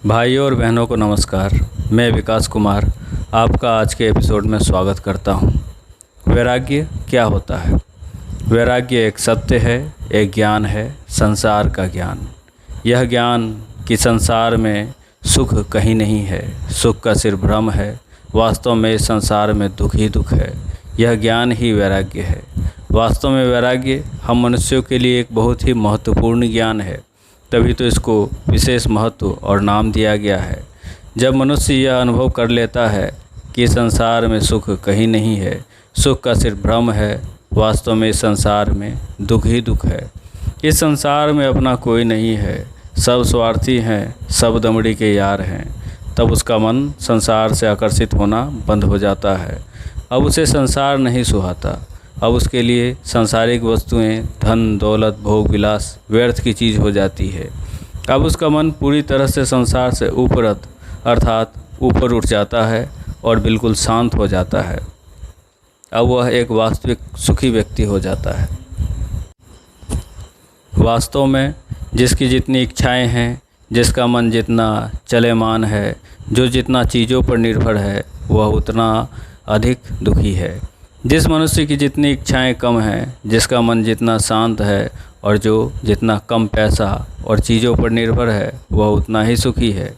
भाइयों और बहनों को नमस्कार। मैं विकास कुमार आपका आज के एपिसोड में स्वागत करता हूं। वैराग्य क्या होता है? वैराग्य एक सत्य है, एक ज्ञान है, संसार का ज्ञान। यह ज्ञान कि संसार में सुख कहीं नहीं है, सुख का सिर्फ भ्रम है, वास्तव में इस संसार में दुख ही दुख है। यह ज्ञान ही वैराग्य है। वास्तव में वैराग्य हम मनुष्यों के लिए एक बहुत ही महत्वपूर्ण ज्ञान है, तभी तो इसको विशेष महत्व और नाम दिया गया है। जब मनुष्य यह अनुभव कर लेता है कि संसार में सुख कहीं नहीं है, सुख का सिर्फ भ्रम है, वास्तव में इस संसार में दुख ही दुख है। इस संसार में अपना कोई नहीं है, सब स्वार्थी हैं, सब दमड़ी के यार हैं। तब उसका मन संसार से आकर्षित होना बंद हो जाता है। अब उसे संसार नहीं सुहाता। अब उसके लिए सांसारिक वस्तुएं, धन दौलत, भोग विलास व्यर्थ की चीज़ हो जाती है। अब उसका मन पूरी तरह से संसार से ऊपरत अर्थात ऊपर उठ जाता है और बिल्कुल शांत हो जाता है। अब वह एक वास्तविक सुखी व्यक्ति हो जाता है। वास्तव में जिसकी जितनी इच्छाएं हैं, जिसका मन जितना चलेमान है, जो जितना चीज़ों पर निर्भर है, वह उतना अधिक दुखी है। जिस मनुष्य की जितनी इच्छाएं कम हैं, जिसका मन जितना शांत है और जो जितना कम पैसा और चीज़ों पर निर्भर है, वह उतना ही सुखी है।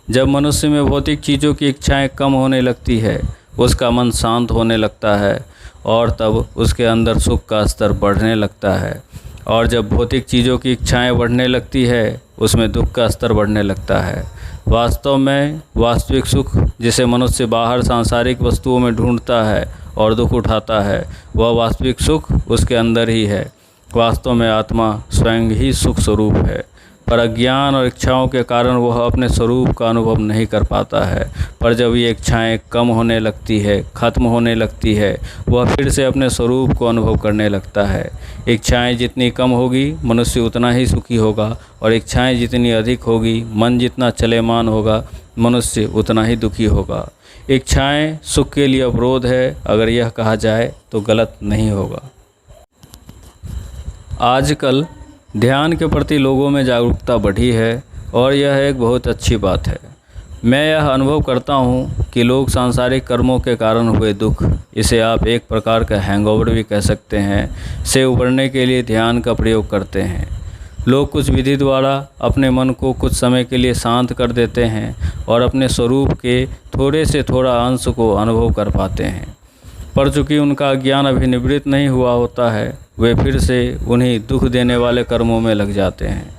जब मनुष्य में भौतिक चीज़ों की इच्छाएं कम होने लगती है, उसका मन शांत होने लगता है और तब उसके अंदर सुख का स्तर बढ़ने लगता है। और जब भौतिक चीज़ों की इच्छाएं बढ़ने लगती है, उसमें दुख का स्तर बढ़ने लगता है। वास्तव में वास्तविक सुख जिसे मनुष्य बाहर सांसारिक वस्तुओं में ढूंढता है और दुख उठाता है, वह वास्तविक सुख उसके अंदर ही है। वास्तव में आत्मा स्वयं ही सुख स्वरूप है, पर अज्ञान और इच्छाओं के कारण वह अपने स्वरूप का अनुभव नहीं कर पाता है। पर जब ये इच्छाएं कम होने लगती है, खत्म होने लगती है, वह फिर से अपने स्वरूप को अनुभव करने लगता है। इच्छाएं जितनी कम होगी, मनुष्य उतना ही सुखी होगा, और इच्छाएं जितनी अधिक होगी, मन जितना चलेमान होगा, मनुष्य उतना ही दुखी होगा। इच्छाएं सुख के लिए अवरोध है, अगर यह कहा जाए तो गलत नहीं होगा। आजकल ध्यान के प्रति लोगों में जागरूकता बढ़ी है और यह एक बहुत अच्छी बात है। मैं यह अनुभव करता हूँ कि लोग सांसारिक कर्मों के कारण हुए दुख, इसे आप एक प्रकार का हैंगओवर भी कह सकते हैं, से उबरने के लिए ध्यान का प्रयोग करते हैं। लोग कुछ विधि द्वारा अपने मन को कुछ समय के लिए शांत कर देते हैं और अपने स्वरूप के थोड़े से थोड़ा अंश को अनुभव कर पाते हैं। पर चूँकि उनका ज्ञान अभी निवृत्त नहीं हुआ होता है, वे फिर से उन्हीं दुख देने वाले कर्मों में लग जाते हैं।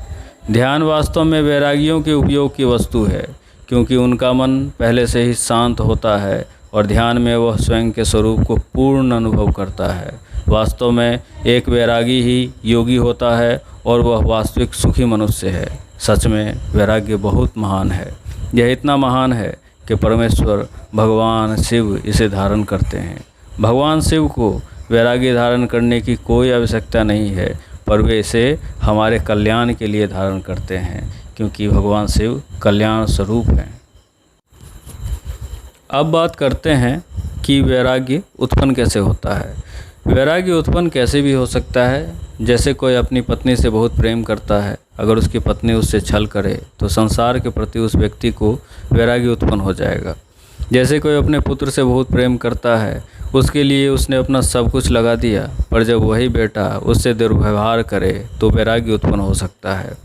ध्यान वास्तव में वैरागियों के उपयोग की वस्तु है, क्योंकि उनका मन पहले से ही शांत होता है और ध्यान में वह स्वयं के स्वरूप को पूर्ण अनुभव करता है। वास्तव में एक वैरागी ही योगी होता है और वह वास्तविक सुखी मनुष्य है। सच में वैराग्य बहुत महान है। यह इतना महान है कि परमेश्वर भगवान शिव इसे धारण करते हैं। भगवान शिव को वैराग्य धारण करने की कोई आवश्यकता नहीं है, पर वे इसे हमारे कल्याण के लिए धारण करते हैं, क्योंकि भगवान शिव कल्याण स्वरूप हैं। अब बात करते हैं कि वैराग्य उत्पन्न कैसे होता है। वैराग्य उत्पन्न कैसे भी हो सकता है। जैसे कोई अपनी पत्नी से बहुत प्रेम करता है, अगर उसकी पत्नी उससे छल करे तो संसार के प्रति उस व्यक्ति को वैराग्य उत्पन्न हो जाएगा। जैसे कोई अपने पुत्र से बहुत प्रेम करता है, उसके लिए उसने अपना सब कुछ लगा दिया, पर जब वही बेटा उससे दुर्व्यवहार करे तो वैराग्य उत्पन्न हो सकता है।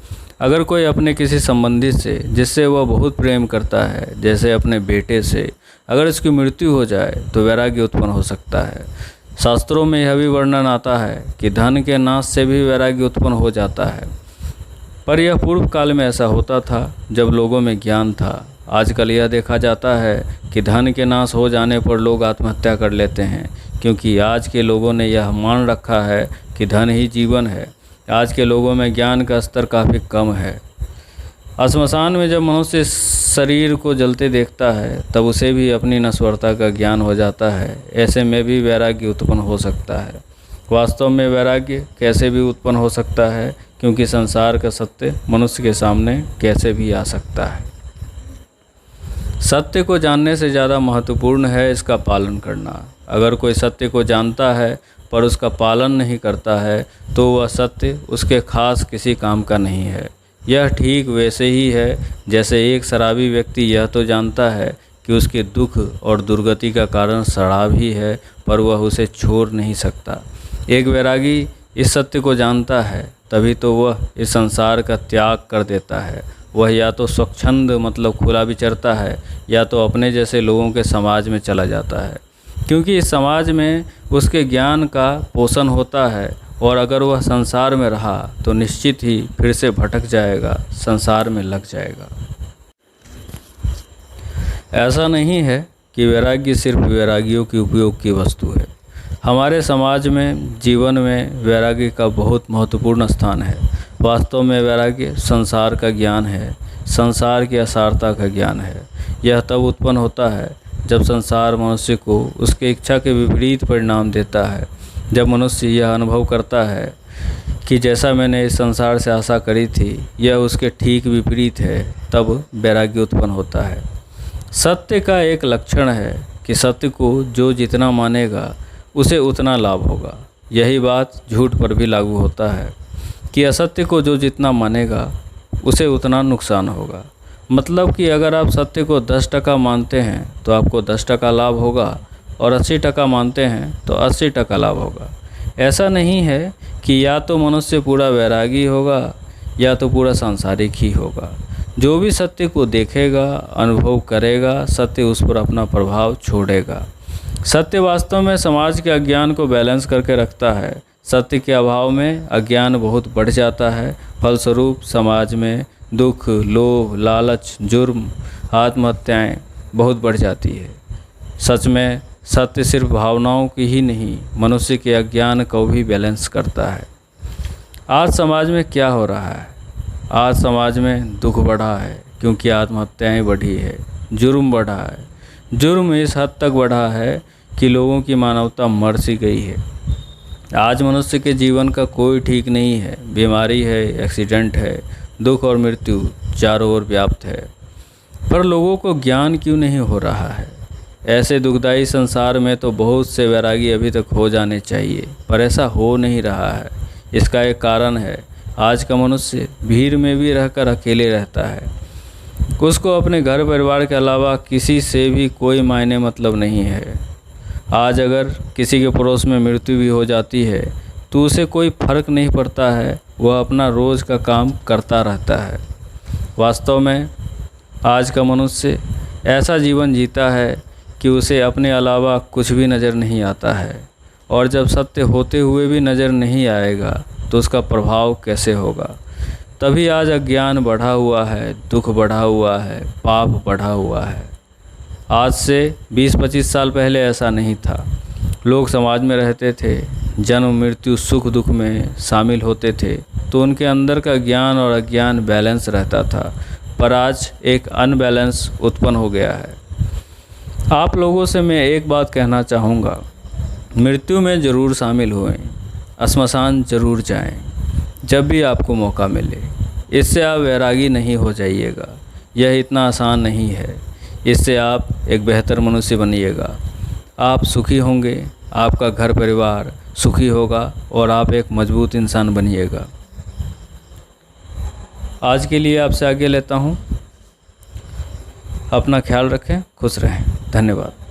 अगर कोई अपने किसी संबंधी से जिससे वह बहुत प्रेम करता है, जैसे अपने बेटे से, अगर उसकी मृत्यु हो जाए तो वैराग्य उत्पन्न हो सकता है। शास्त्रों में यह भी वर्णन आता है कि धन के नाश से भी वैराग्य उत्पन्न हो जाता है, पर यह पूर्व काल में ऐसा होता था जब लोगों में ज्ञान था। आजकल यह देखा जाता है कि धन के नाश हो जाने पर लोग आत्महत्या कर लेते हैं, क्योंकि आज के लोगों ने यह मान रखा है कि धन ही जीवन है। आज के लोगों में ज्ञान का स्तर काफ़ी कम है। श्मशान में जब मनुष्य शरीर को जलते देखता है, तब उसे भी अपनी नश्वरता का ज्ञान हो जाता है। ऐसे में भी वैराग्य उत्पन्न हो सकता है। वास्तव में वैराग्य कैसे भी उत्पन्न हो सकता है, क्योंकि संसार का सत्य मनुष्य के सामने कैसे भी आ सकता है। सत्य को जानने से ज़्यादा महत्वपूर्ण है इसका पालन करना। अगर कोई सत्य को जानता है पर उसका पालन नहीं करता है, तो वह सत्य उसके खास किसी काम का नहीं है। यह ठीक वैसे ही है जैसे एक शराबी व्यक्ति यह तो जानता है कि उसके दुख और दुर्गति का कारण शराब ही है, पर वह उसे छोड़ नहीं सकता। एक वैरागी इस सत्य को जानता है, तभी तो वह इस संसार का त्याग कर देता है। वह या तो स्वच्छंद मतलब खुला विचरता है, या तो अपने जैसे लोगों के समाज में चला जाता है, क्योंकि इस समाज में उसके ज्ञान का पोषण होता है। और अगर वह संसार में रहा तो निश्चित ही फिर से भटक जाएगा, संसार में लग जाएगा। ऐसा नहीं है कि वैराग्य सिर्फ वैरागियों की उपयोग की वस्तु है। हमारे समाज में, जीवन में वैराग्य का बहुत महत्वपूर्ण स्थान है। वास्तव में वैराग्य संसार का ज्ञान है, संसार की असारता का ज्ञान है। यह तब उत्पन्न होता है जब संसार मनुष्य को उसके इच्छा के विपरीत परिणाम देता है। जब मनुष्य यह अनुभव करता है कि जैसा मैंने इस संसार से आशा करी थी यह उसके ठीक विपरीत है, तब वैराग्य उत्पन्न होता है। सत्य का एक लक्षण है कि सत्य को जो जितना मानेगा उसे उतना लाभ होगा। यही बात झूठ पर भी लागू होता है कि असत्य को जो जितना मानेगा उसे उतना नुकसान होगा। मतलब कि अगर आप सत्य को 10% मानते हैं तो आपको 10% लाभ होगा, और 80% मानते हैं तो 80% लाभ होगा। ऐसा नहीं है कि या तो मनुष्य पूरा वैरागी होगा या तो पूरा सांसारिक ही होगा। जो भी सत्य को देखेगा, अनुभव करेगा, सत्य उस पर अपना प्रभाव छोड़ेगा। सत्य वास्तव में समाज के अज्ञान को बैलेंस करके रखता है। सत्य के अभाव में अज्ञान बहुत बढ़ जाता है। फलस्वरूप समाज में दुख, लोभ, लालच, जुर्म, आत्महत्याएं बहुत बढ़ जाती है। सच में सत्य सिर्फ भावनाओं की ही नहीं, मनुष्य के अज्ञान को भी बैलेंस करता है। आज समाज में क्या हो रहा है? आज समाज में दुख बढ़ा है क्योंकि आत्महत्याएं बढ़ी है, जुर्म बढ़ा है। जुर्म इस हद तक बढ़ा है कि लोगों की मानवता मर सी गई है। आज मनुष्य के जीवन का कोई ठीक नहीं है। बीमारी है, एक्सीडेंट है, दुख और मृत्यु चारों ओर व्याप्त है। पर लोगों को ज्ञान क्यों नहीं हो रहा है? ऐसे दुखदाई संसार में तो बहुत से वैरागी अभी तक हो जाने चाहिए, पर ऐसा हो नहीं रहा है। इसका एक कारण है, आज का मनुष्य भीड़ में भी रहकर अकेले रहता है। उसको अपने घर परिवार के अलावा किसी से भी कोई मायने मतलब नहीं है। आज अगर किसी के पड़ोस में मृत्यु भी हो जाती है तो उसे कोई फर्क नहीं पड़ता है, वह अपना रोज़ का काम करता रहता है। वास्तव में आज का मनुष्य ऐसा जीवन जीता है कि उसे अपने अलावा कुछ भी नज़र नहीं आता है, और जब सत्य होते हुए भी नज़र नहीं आएगा तो उसका प्रभाव कैसे होगा? तभी आज अज्ञान बढ़ा हुआ है, दुख बढ़ा हुआ है, पाप बढ़ा हुआ है। आज से 20-25 साल पहले ऐसा नहीं था। लोग समाज में रहते थे, जन्म मृत्यु सुख दुख में शामिल होते थे, तो उनके अंदर का ज्ञान और अज्ञान बैलेंस रहता था। पर आज एक अनबैलेंस उत्पन्न हो गया है। आप लोगों से मैं एक बात कहना चाहूँगा, मृत्यु में ज़रूर शामिल हुएं, श्मशान ज़रूर जाएं, जब भी आपको मौका मिले। इससे आप वैरागी नहीं हो जाइएगा, यह इतना आसान नहीं है। इससे आप एक बेहतर मनुष्य बनिएगा, आप सुखी होंगे, आपका घर परिवार सुखी होगा और आप एक मजबूत इंसान बनिएगा। आज के लिए आपसे आगे लेता हूँ। अपना ख्याल रखें, खुश रहें। धन्यवाद।